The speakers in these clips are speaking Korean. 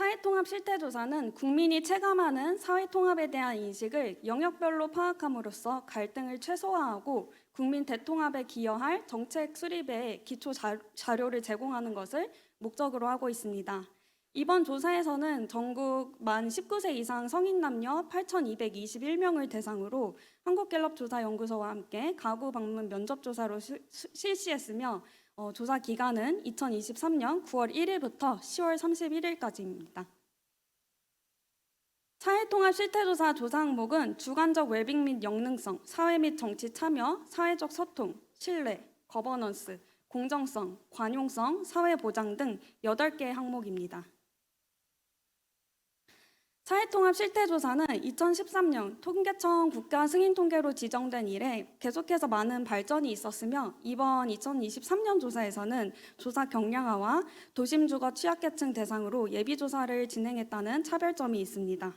사회통합 실태조사는 국민이 체감하는 사회통합에 대한 인식을 영역별로 파악함으로써 갈등을 최소화하고 국민 대통합에 기여할 정책 수립에 기초 자료를 제공하는 것을 목적으로 하고 있습니다. 이번 조사에서는 전국 만 19세 이상 성인 남녀 8,221명을 대상으로 한국갤럽조사연구소와 함께 가구 방문 면접 조사로 실시했으며 조사 기간은 2023년 9월 1일부터 10월 31일까지입니다. 사회통합 실태조사 조사 항목은 주관적 웰빙 및 역능성, 사회 및 정치 참여, 사회적 소통, 신뢰, 거버넌스, 공정성, 관용성, 사회 보장 등 8개의 항목입니다. 사회통합 실태조사는 2013년 통계청 국가승인통계로 지정된 이래 계속해서 많은 발전이 있었으며 이번 2023년 조사에서는 조사 경량화와 도심주거 취약계층 대상으로 예비조사를 진행했다는 차별점이 있습니다.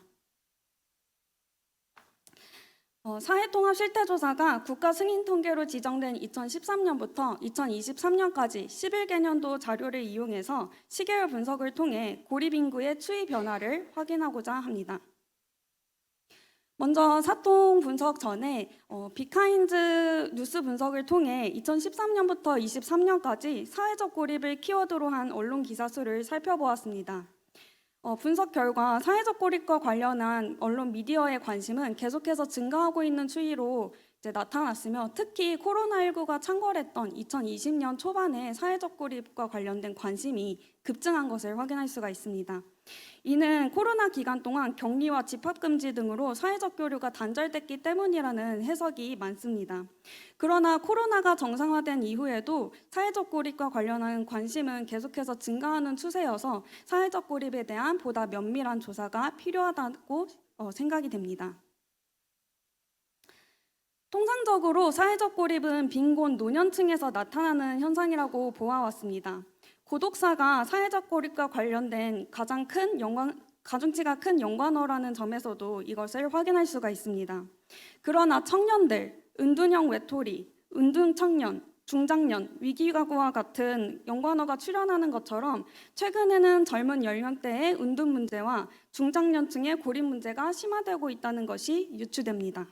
사회통합 실태조사가 국가승인통계로 지정된 2013년부터 2023년까지 11개년도 자료를 이용해서 시계열 분석을 통해 고립인구의 추이 변화를 확인하고자 합니다. 먼저 사통 분석 전에 비카인즈 뉴스 분석을 통해 2013년부터 23년까지 사회적 고립을 키워드로 한 언론 기사 수를 살펴보았습니다. 분석 결과 사회적 고립과 관련한 언론 미디어의 관심은 계속해서 증가하고 있는 추이로 나타났으며 특히 코로나19가 창궐했던 2020년 초반에 사회적 고립과 관련된 관심이 급증한 것을 확인할 수가 있습니다. 이는 코로나 기간 동안 격리와 집합금지 등으로 사회적 교류가 단절됐기 때문이라는 해석이 많습니다. 그러나 코로나가 정상화된 이후에도 사회적 고립과 관련한 관심은 계속해서 증가하는 추세여서 사회적 고립에 대한 보다 면밀한 조사가 필요하다고 생각이 됩니다. 통상적으로 사회적 고립은 빈곤 노년층에서 나타나는 현상이라고 보아왔습니다. 고독사가 사회적 고립과 관련된 가중치가 큰 연관어라는 점에서도 이것을 확인할 수가 있습니다. 그러나 청년들, 은둔형 외톨이, 은둔청년, 중장년, 위기가구와 같은 연관어가 출현하는 것처럼 최근에는 젊은 연령대의 은둔 문제와 중장년층의 고립 문제가 심화되고 있다는 것이 유추됩니다.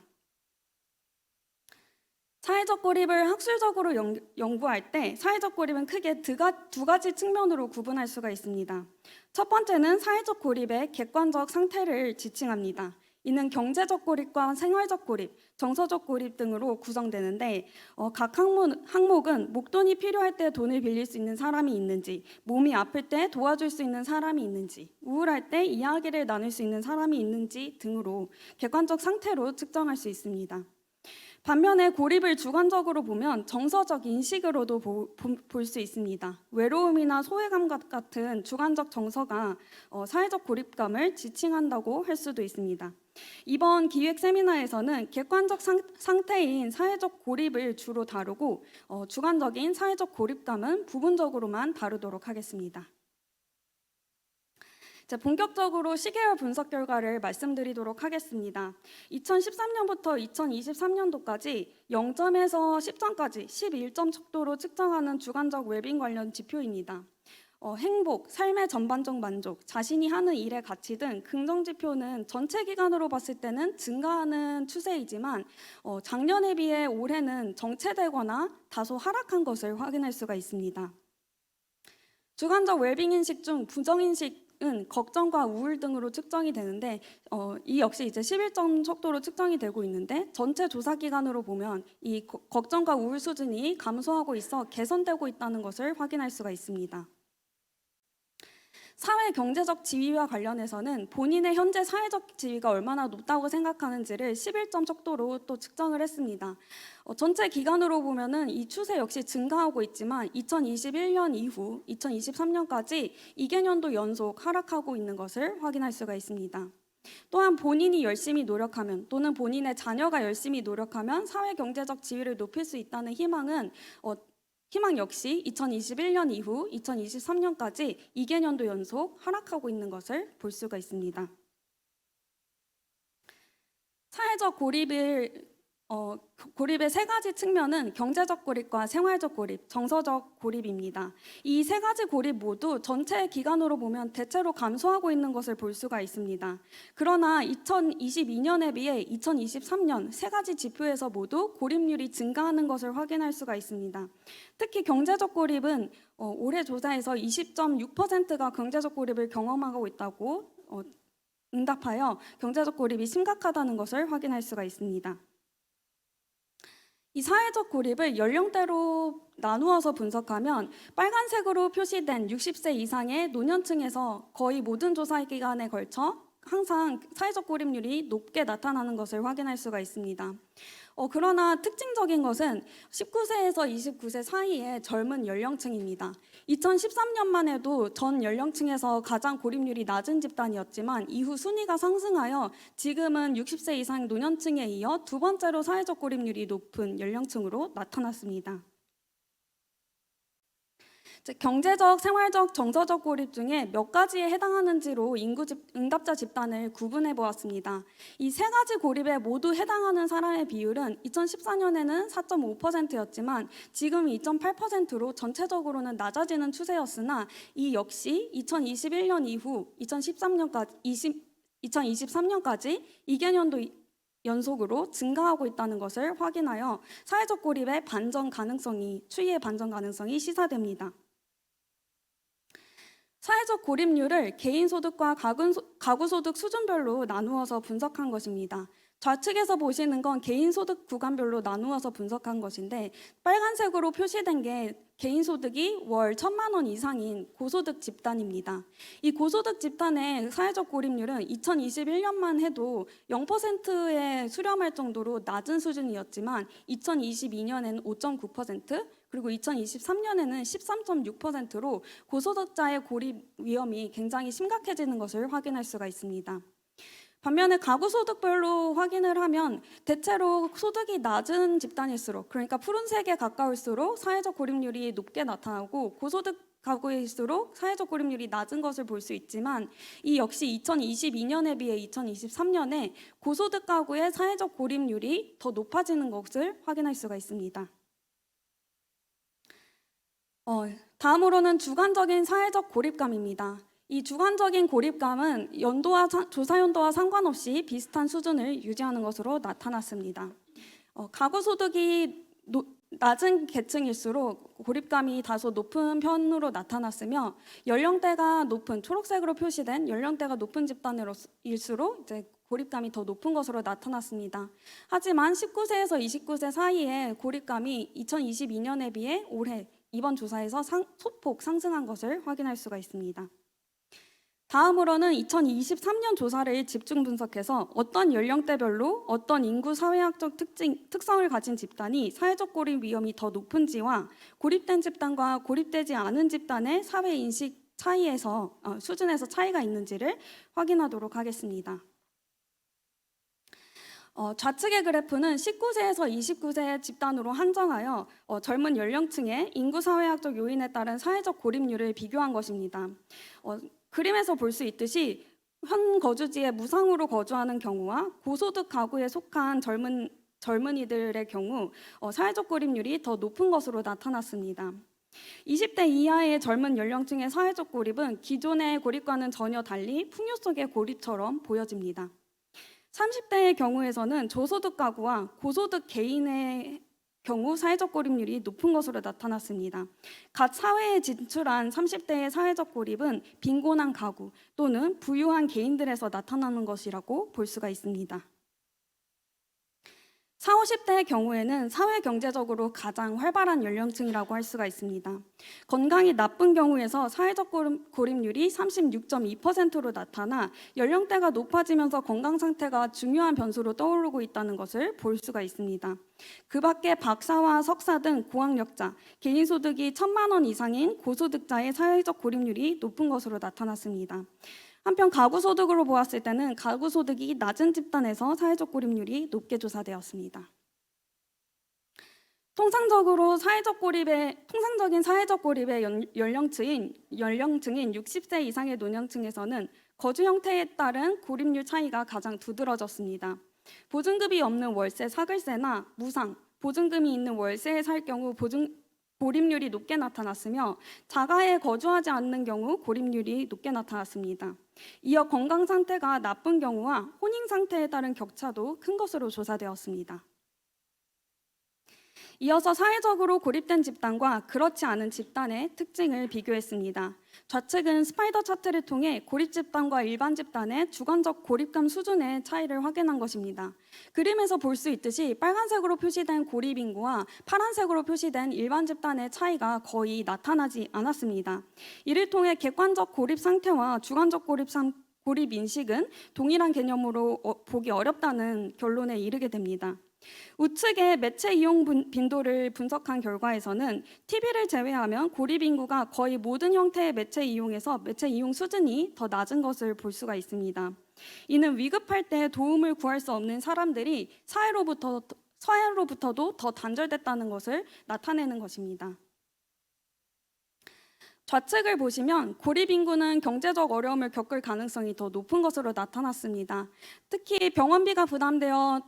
사회적 고립을 학술적으로 연구할 때 사회적 고립은 크게 두 가지 측면으로 구분할 수가 있습니다. 첫 번째는 사회적 고립의 객관적 상태를 지칭합니다. 이는 경제적 고립과 생활적 고립, 정서적 고립 등으로 구성되는데 각 항목은 목돈이 필요할 때 돈을 빌릴 수 있는 사람이 있는지, 몸이 아플 때 도와줄 수 있는 사람이 있는지, 우울할 때 이야기를 나눌 수 있는 사람이 있는지 등으로 객관적 상태로 측정할 수 있습니다. 반면에 고립을 주관적으로 보면 정서적 인식으로도 볼 수 있습니다. 외로움이나 소외감 같은 주관적 정서가 사회적 고립감을 지칭한다고 할 수도 있습니다. 이번 기획 세미나에서는 객관적 상태인 사회적 고립을 주로 다루고 주관적인 사회적 고립감은 부분적으로만 다루도록 하겠습니다. 본격적으로 시계열 분석 결과를 말씀드리도록 하겠습니다. 2013년부터 2023년도까지 0점에서 10점까지 11점 척도로 측정하는 주관적 웰빙 관련 지표입니다. 행복, 삶의 전반적 만족, 자신이 하는 일의 가치 등 긍정 지표는 전체 기간으로 봤을 때는 증가하는 추세이지만 작년에 비해 올해는 정체되거나 다소 하락한 것을 확인할 수가 있습니다. 주관적 웰빙 인식 중 부정인식 은 걱정과 우울 등으로 측정이 되는데 이 역시 이제 11점 척도로 측정이 되고 있는데 전체 조사 기간으로 보면 이 걱정과 우울 수준이 감소하고 있어 개선되고 있다는 것을 확인할 수가 있습니다. 사회 경제적 지위와 관련해서는 본인의 현재 사회적 지위가 얼마나 높다고 생각하는지를 11점 척도로 또 측정을 했습니다. 전체 기간으로 보면은 이 추세 역시 증가하고 있지만 2021년 이후 2023년까지 2개년도 연속 하락하고 있는 것을 확인할 수가 있습니다. 또한 본인이 열심히 노력하면 또는 본인의 자녀가 열심히 노력하면 사회 경제적 지위를 높일 수 있다는 희망 역시 2021년 이후 2023년까지 2개년도 연속 하락하고 있는 것을 볼 수가 있습니다. 사회적 고립을 고립의 세 가지 측면은 경제적 고립과 생활적 고립, 정서적 고립입니다. 이 세 가지 고립 모두 전체 기간으로 보면 대체로 감소하고 있는 것을 볼 수가 있습니다. 그러나 2022년에 비해 2023년 세 가지 지표에서 모두 고립률이 증가하는 것을 확인할 수가 있습니다. 특히 경제적 고립은 올해 조사에서 20.6%가 경제적 고립을 경험하고 있다고 응답하여 경제적 고립이 심각하다는 것을 확인할 수가 있습니다. 이 사회적 고립을 연령대로 나누어서 분석하면 빨간색으로 표시된 60세 이상의 노년층에서 거의 모든 조사 기간에 걸쳐 항상 사회적 고립률이 높게 나타나는 것을 확인할 수가 있습니다. 그러나 특징적인 것은 19세에서 29세 사이의 젊은 연령층입니다. 2013년만 해도 전 연령층에서 가장 고립률이 낮은 집단이었지만 이후 순위가 상승하여 지금은 60세 이상 노년층에 이어 두 번째로 사회적 고립률이 높은 연령층으로 나타났습니다. 경제적, 생활적, 정서적 고립 중에 몇 가지에 해당하는지로 응답자 집단을 구분해 보았습니다. 이 세 가지 고립에 모두 해당하는 사람의 비율은 2014년에는 4.5%였지만 지금 2.8%로 전체적으로는 낮아지는 추세였으나 이 역시 2021년 이후 2023년까지 2개년도 연속으로 증가하고 있다는 것을 확인하여 사회적 고립의 추이의 반전 가능성이 시사됩니다. 사회적 고립률을 개인소득과 가구소득 수준별로 나누어서 분석한 것입니다. 좌측에서 보시는 건 개인소득 구간별로 나누어서 분석한 것인데 빨간색으로 표시된 게 개인소득이 월 1,000만 원 이상인 고소득 집단입니다. 이 고소득 집단의 사회적 고립률은 2021년만 해도 0%에 수렴할 정도로 낮은 수준이었지만 2022년에는 5.9%, 그리고 2023년에는 13.6%로 고소득자의 고립 위험이 굉장히 심각해지는 것을 확인할 수가 있습니다. 반면에 가구소득별로 확인을 하면 대체로 소득이 낮은 집단일수록, 그러니까 푸른색에 가까울수록 사회적 고립률이 높게 나타나고 고소득 가구일수록 사회적 고립률이 낮은 것을 볼 수 있지만 이 역시 2022년에 비해 2023년에 고소득 가구의 사회적 고립률이 더 높아지는 것을 확인할 수가 있습니다. 다음으로는 주관적인 사회적 고립감입니다. 이 주관적인 고립감은 조사 연도와 상관없이 비슷한 수준을 유지하는 것으로 나타났습니다. 가구 소득이 낮은 계층일수록 고립감이 다소 높은 편으로 나타났으며 연령대가 높은 초록색으로 표시된 연령대가 높은 집단일수록 이제 고립감이 더 높은 것으로 나타났습니다. 하지만 19세에서 29세 사이에 고립감이 2022년에 비해 올해 이번 조사에서 소폭 상승한 것을 확인할 수가 있습니다. 다음으로는 2023년 조사를 집중 분석해서 어떤 연령대별로 어떤 인구 사회학적 특성을 가진 집단이 사회적 고립 위험이 더 높은지와 고립된 집단과 고립되지 않은 집단의 사회 인식 수준에서 차이가 있는지를 확인하도록 하겠습니다. 좌측의 그래프는 19세에서 29세 집단으로 한정하여 젊은 연령층의 인구사회학적 요인에 따른 사회적 고립률을 비교한 것입니다. 그림에서 볼 수 있듯이 현 거주지에 무상으로 거주하는 경우와 고소득 가구에 속한 젊은이들의 경우 사회적 고립률이 더 높은 것으로 나타났습니다. 20대 이하의 젊은 연령층의 사회적 고립은 기존의 고립과는 전혀 달리 풍요 속의 고립처럼 보여집니다. 30대의 경우에서는 저소득 가구와 고소득 개인의 경우 사회적 고립률이 높은 것으로 나타났습니다. 갓 사회에 진출한 30대의 사회적 고립은 빈곤한 가구 또는 부유한 개인들에서 나타나는 것이라고 볼 수가 있습니다. 40, 50대의 경우에는 사회경제적으로 가장 활발한 연령층이라고 할 수가 있습니다. 건강이 나쁜 경우에서 사회적 고립률이 36.2%로 나타나 연령대가 높아지면서 건강 상태가 중요한 변수로 떠오르고 있다는 것을 볼 수가 있습니다. 그 밖에 박사와 석사 등 고학력자, 개인소득이 1,000만 원 이상인 고소득자의 사회적 고립률이 높은 것으로 나타났습니다. 한편 가구소득으로 보았을 때는 가구소득이 낮은 집단에서 사회적 고립률이 높게 조사되었습니다. 통상적인 사회적 고립의 연령층인 60세 이상의 노년층에서는 거주 형태에 따른 고립률 차이가 가장 두드러졌습니다. 보증금이 없는 월세, 사글세나 무상, 보증금이 있는 월세에 살 경우 고립률이 높게 나타났으며 자가에 거주하지 않는 경우 고립률이 높게 나타났습니다. 이어 건강 상태가 나쁜 경우와 혼인 상태에 따른 격차도 큰 것으로 조사되었습니다. 이어서 사회적으로 고립된 집단과 그렇지 않은 집단의 특징을 비교했습니다. 좌측은 스파이더 차트를 통해 고립 집단과 일반 집단의 주관적 고립감 수준의 차이를 확인한 것입니다. 그림에서 볼 수 있듯이 빨간색으로 표시된 고립 인구와 파란색으로 표시된 일반 집단의 차이가 거의 나타나지 않았습니다. 이를 통해 객관적 고립 상태와 주관적 고립 인식은 동일한 개념으로 보기 어렵다는 결론에 이르게 됩니다. 우측의 매체 이용 빈도를 분석한 결과에서는 TV를 제외하면 고립 인구가 거의 모든 형태의 매체 이용에서 매체 이용 수준이 더 낮은 것을 볼 수가 있습니다. 이는 위급할 때 도움을 구할 수 없는 사람들이 사회로부터도 더 단절됐다는 것을 나타내는 것입니다. 좌측을 보시면 고립 인구는 경제적 어려움을 겪을 가능성이 더 높은 것으로 나타났습니다. 특히 병원비가 부담되어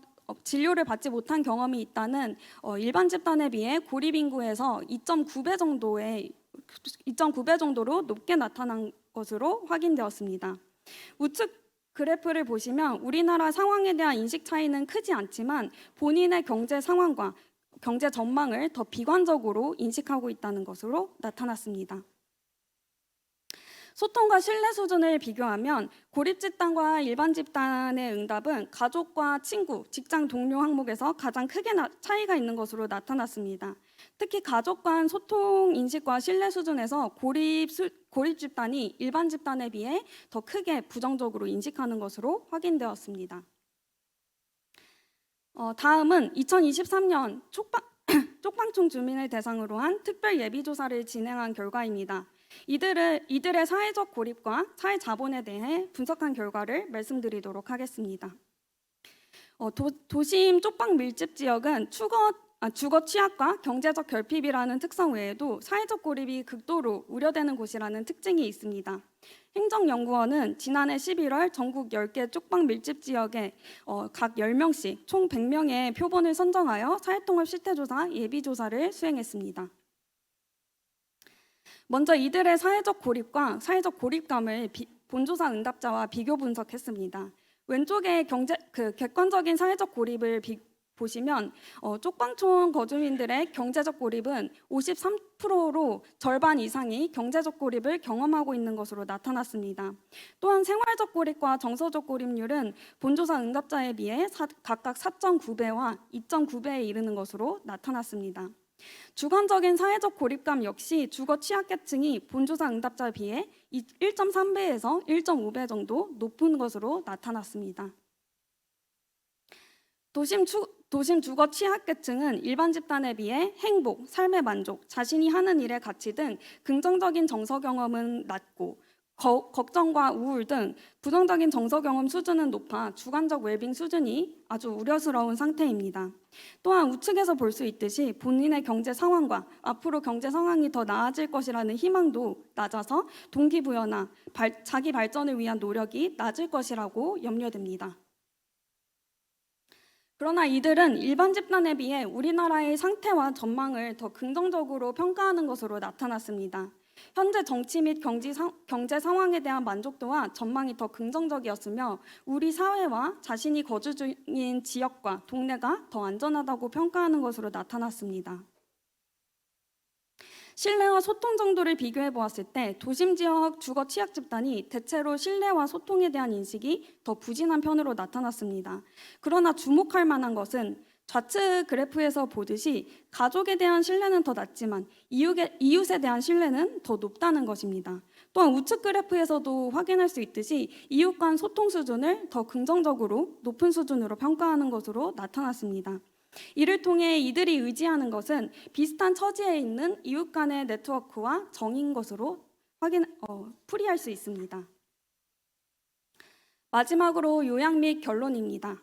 진료를 받지 못한 경험이 있다는 일반 집단에 비해 고립 인구에서 2.9배 정도로 높게 나타난 것으로 확인되었습니다. 우측 그래프를 보시면 우리나라 상황에 대한 인식 차이는 크지 않지만 본인의 경제 상황과 경제 전망을 더 비관적으로 인식하고 있다는 것으로 나타났습니다. 소통과 신뢰 수준을 비교하면 고립 집단과 일반 집단의 응답은 가족과 친구, 직장 동료 항목에서 가장 크게 차이가 있는 것으로 나타났습니다. 특히 가족 간 소통 인식과 신뢰 수준에서 고립 집단이 일반 집단에 비해 더 크게 부정적으로 인식하는 것으로 확인되었습니다. 다음은 2023년 쪽방촌 주민을 대상으로 한 특별 예비조사를 진행한 결과입니다. 이들의 사회적 고립과 사회 자본에 대해 분석한 결과를 말씀드리도록 하겠습니다. 도심 쪽방 밀집 지역은 주거 취약과 경제적 결핍이라는 특성 외에도 사회적 고립이 극도로 우려되는 곳이라는 특징이 있습니다. 행정연구원은 지난해 11월 전국 10개 쪽방 밀집 지역에 각 10명씩 총 100명의 표본을 선정하여 사회통합 실태조사 예비조사를 수행했습니다. 먼저 이들의 사회적 고립과 사회적 고립감을 본조사 응답자와 비교 분석했습니다. 왼쪽에 객관적인 사회적 고립을 보시면 쪽방촌 거주민들의 경제적 고립은 53%로 절반 이상이 경제적 고립을 경험하고 있는 것으로 나타났습니다. 또한 생활적 고립과 정서적 고립률은 본조사 응답자에 비해 각각 4.9배와 2.9배에 이르는 것으로 나타났습니다. 주관적인 사회적 고립감 역시 주거 취약계층이 본조사 응답자에 비해 1.3배에서 1.5배 정도 높은 것으로 나타났습니다. 도심 주거 취약계층은 일반 집단에 비해 행복, 삶의 만족, 자신이 하는 일의 가치 등 긍정적인 정서 경험은 낮고 걱정과 우울 등 부정적인 정서 경험 수준은 높아 주관적 웰빙 수준이 아주 우려스러운 상태입니다. 또한 우측에서 볼 수 있듯이 본인의 경제 상황과 앞으로 경제 상황이 더 나아질 것이라는 희망도 낮아서 동기부여나 자기 발전을 위한 노력이 낮을 것이라고 염려됩니다. 그러나 이들은 일반 집단에 비해 우리나라의 상태와 전망을 더 긍정적으로 평가하는 것으로 나타났습니다. 현재 정치 및 경제 상황에 대한 만족도와 전망이 더 긍정적이었으며 우리 사회와 자신이 거주 중인 지역과 동네가 더 안전하다고 평가하는 것으로 나타났습니다. 신뢰와 소통 정도를 비교해 보았을 때 도심 지역 주거 취약 집단이 대체로 신뢰와 소통에 대한 인식이 더 부진한 편으로 나타났습니다. 그러나 주목할 만한 것은 좌측 그래프에서 보듯이 가족에 대한 신뢰는 더 낮지만 이웃에 대한 신뢰는 더 높다는 것입니다. 또한 우측 그래프에서도 확인할 수 있듯이 이웃 간 소통 수준을 더 긍정적으로 높은 수준으로 평가하는 것으로 나타났습니다. 이를 통해 이들이 의지하는 것은 비슷한 처지에 있는 이웃 간의 네트워크와 정인 것으로 풀이할 수 있습니다. 마지막으로 요약 및 결론입니다.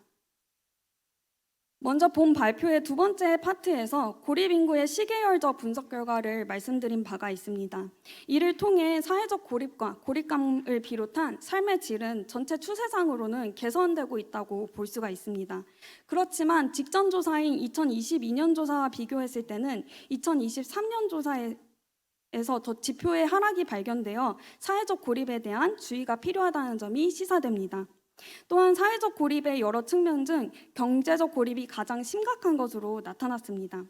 먼저 본 발표의 두 번째 파트에서 고립 인구의 시계열적 분석 결과를 말씀드린 바가 있습니다. 이를 통해 사회적 고립과 고립감을 비롯한 삶의 질은 전체 추세상으로는 개선되고 있다고 볼 수가 있습니다. 그렇지만 직전 조사인 2022년 조사와 비교했을 때는 2023년 조사에서 더 지표의 하락이 발견되어 사회적 고립에 대한 주의가 필요하다는 점이 시사됩니다. 또한 사회적 고립의 여러 측면 중 경제적 고립이 가장 심각한 것으로 나타났습니다.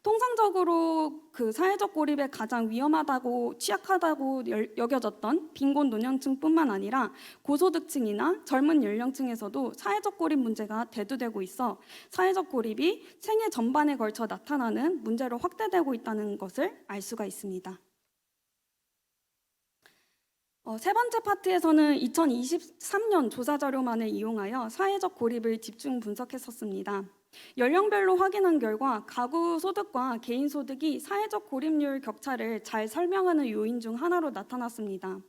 통상적으로 그 사회적 고립에 가장 위험하다고 취약하다고 여겨졌던 빈곤 노년층뿐만 아니라 고소득층이나 젊은 연령층에서도 사회적 고립 문제가 대두되고 있어 사회적 고립이 생애 전반에 걸쳐 나타나는 문제로 확대되고 있다는 것을 알 수가 있습니다. 세 번째 파트에서는 2023년 조사 자료만을 이용하여 사회적 고립을 집중 분석했었습니다. 연령별로 확인한 결과 가구 소득과 개인 소득이 사회적 고립률 격차를 잘 설명하는 요인 중 하나로 나타났습니다.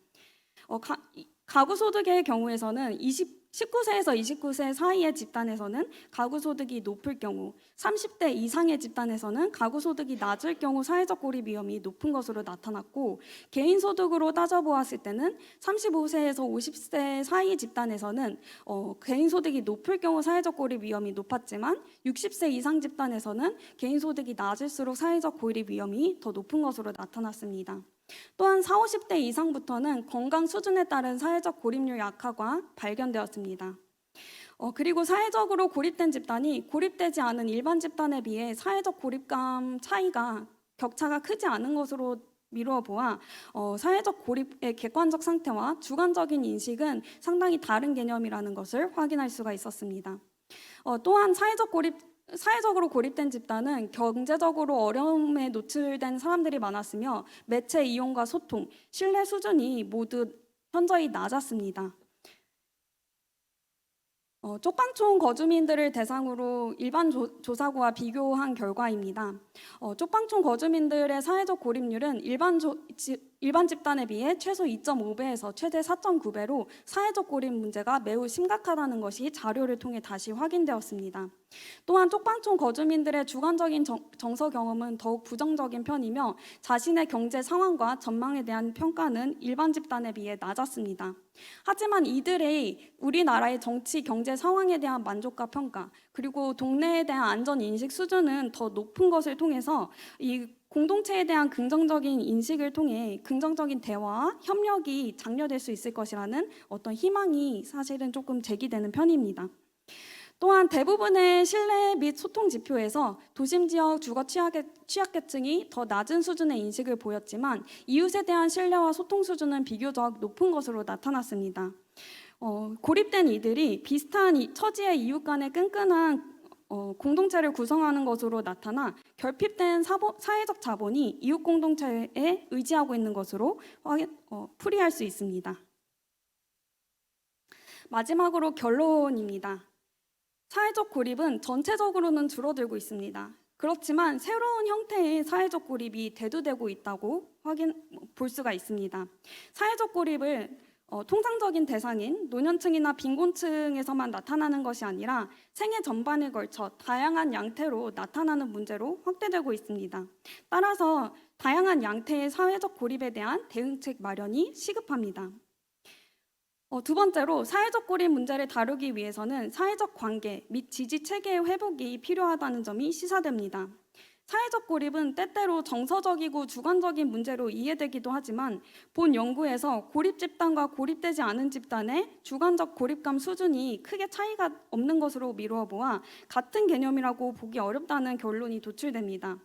가구 소득의 경우에서는 19세에서 29세 사이의 집단에서는 가구 소득이 높을 경우, 30대 이상의 집단에서는 가구 소득이 낮을 경우 사회적 고립 위험이 높은 것으로 나타났고, 개인 소득으로 따져보았을 때는 35세에서 50세 사이 집단에서는 개인 소득이 높을 경우 사회적 고립 위험이 높았지만 60세 이상 집단에서는 개인 소득이 낮을수록 사회적 고립 위험이 더 높은 것으로 나타났습니다. 또한 40, 50대 이상부터는 건강 수준에 따른 사회적 고립률 약화가 발견되었습니다. 그리고 사회적으로 고립된 집단이 고립되지 않은 일반 집단에 비해 사회적 고립감 격차가 크지 않은 것으로 미루어 보아 사회적 고립의 객관적 상태와 주관적인 인식은 상당히 다른 개념이라는 것을 확인할 수가 있었습니다. 또한 사회적으로 고립된 집단은 경제적으로 어려움에 노출된 사람들이 많았으며 매체 이용과 소통, 신뢰 수준이 모두 현저히 낮았습니다. 쪽방촌 거주민들을 대상으로 일반 조사구와 비교한 결과입니다. 쪽방촌 거주민들의 사회적 고립률은 일반 집단에 비해 최소 2.5배에서 최대 4.9배로 사회적 고립 문제가 매우 심각하다는 것이 자료를 통해 다시 확인되었습니다. 또한 쪽방촌 거주민들의 주관적인 정서 경험은 더욱 부정적인 편이며 자신의 경제 상황과 전망에 대한 평가는 일반 집단에 비해 낮았습니다. 하지만 이들의 우리나라의 정치, 경제 상황에 대한 만족과 평가, 그리고 동네에 대한 안전 인식 수준은 더 높은 것을 통해서 이 공동체에 대한 긍정적인 인식을 통해 긍정적인 대화와 협력이 장려될 수 있을 것이라는 어떤 희망이 사실은 조금 제기되는 편입니다. 또한 대부분의 신뢰 및 소통 지표에서 도심 지역 주거 취약계층이 더 낮은 수준의 인식을 보였지만 이웃에 대한 신뢰와 소통 수준은 비교적 높은 것으로 나타났습니다. 고립된 이들이 비슷한 처지의 이웃 간의 끈끈한 공동체를 구성하는 것으로 나타나 결핍된 사회적 자본이 이웃 공동체에 의지하고 있는 것으로 풀이할 수 있습니다. 마지막으로 결론입니다. 사회적 고립은 전체적으로는 줄어들고 있습니다. 그렇지만 새로운 형태의 사회적 고립이 대두되고 있다고 볼 수가 있습니다. 사회적 고립을 통상적인 대상인 노년층이나 빈곤층에서만 나타나는 것이 아니라 생애 전반에 걸쳐 다양한 양태로 나타나는 문제로 확대되고 있습니다. 따라서 다양한 양태의 사회적 고립에 대한 대응책 마련이 시급합니다. 두 번째로 사회적 고립 문제를 다루기 위해서는 사회적 관계 및 지지 체계의 회복이 필요하다는 점이 시사됩니다. 사회적 고립은 때때로 정서적이고 주관적인 문제로 이해되기도 하지만 본 연구에서 고립 집단과 고립되지 않은 집단의 주관적 고립감 수준이 크게 차이가 없는 것으로 미루어 보아 같은 개념이라고 보기 어렵다는 결론이 도출됩니다.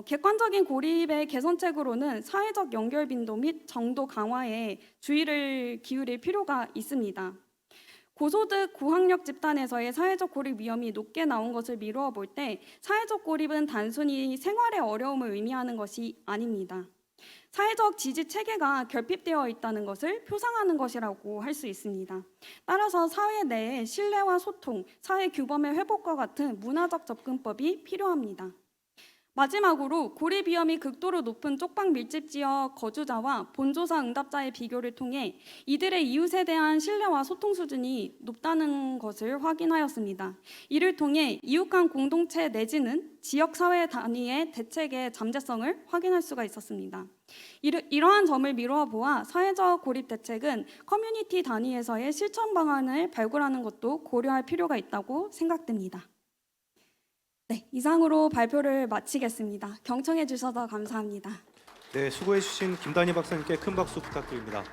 객관적인 고립의 개선책으로는 사회적 연결 빈도 및 정도 강화에 주의를 기울일 필요가 있습니다. 고소득, 고학력 집단에서의 사회적 고립 위험이 높게 나온 것을 미루어 볼 때 사회적 고립은 단순히 생활의 어려움을 의미하는 것이 아닙니다. 사회적 지지 체계가 결핍되어 있다는 것을 표상하는 것이라고 할 수 있습니다. 따라서 사회 내에 신뢰와 소통, 사회 규범의 회복과 같은 문화적 접근법이 필요합니다. 마지막으로 고립 위험이 극도로 높은 쪽방 밀집 지역 거주자와 본조사 응답자의 비교를 통해 이들의 이웃에 대한 신뢰와 소통 수준이 높다는 것을 확인하였습니다. 이를 통해 이웃 간 공동체 내지는 지역 사회 단위의 대책의 잠재성을 확인할 수가 있었습니다. 이러한 점을 미루어 보아 사회적 고립 대책은 커뮤니티 단위에서의 실천 방안을 발굴하는 것도 고려할 필요가 있다고 생각됩니다. 네, 이상으로 발표를 마치겠습니다. 경청해 주셔서 감사합니다. 네, 수고해 주신 김단희 박사님께 큰 박수 부탁드립니다.